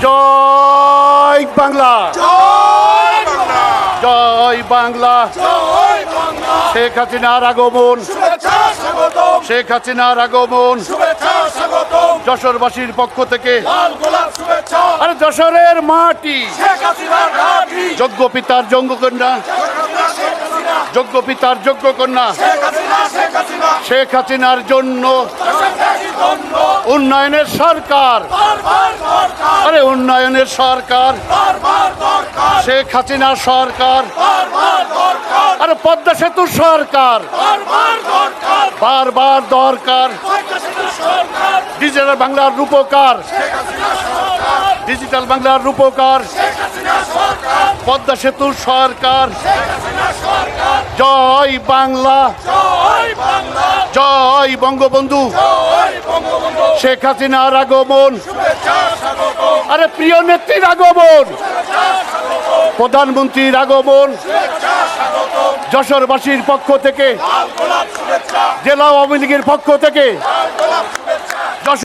জয় বাংলা, জয় বাংলা। শেখ হাসিনার আগমন, শেখ হাসিনার আগমন যশোরবাসীর পক্ষ থেকে। আরে যশোরের মাটি যোগ্য পিতার যোগ্য কন্যা, যোগ্য পিতার যোগ্য কন্যা শেখ হাসিনার জন্য উন্নয়নের সরকার, আরে উন্নয়নের সরকার, শেখ হাসিনার সরকার, আরে পদ্মা সেতুর সরকার বারবার দরকার। ডিজিটাল বাংলার রূপকার, ডিজিটাল বাংলার রূপকার পদ্মা সেতুর সরকার। জয় বাংলা, জয় বঙ্গবন্ধু। শেখ হাসিনার আগমন, আরে প্রিয় নেত্রীর আগমন, প্রধানমন্ত্রীর আগমন যশোরবাসীর পক্ষ থেকে, জেলা আওয়ামী লীগের পক্ষ থেকে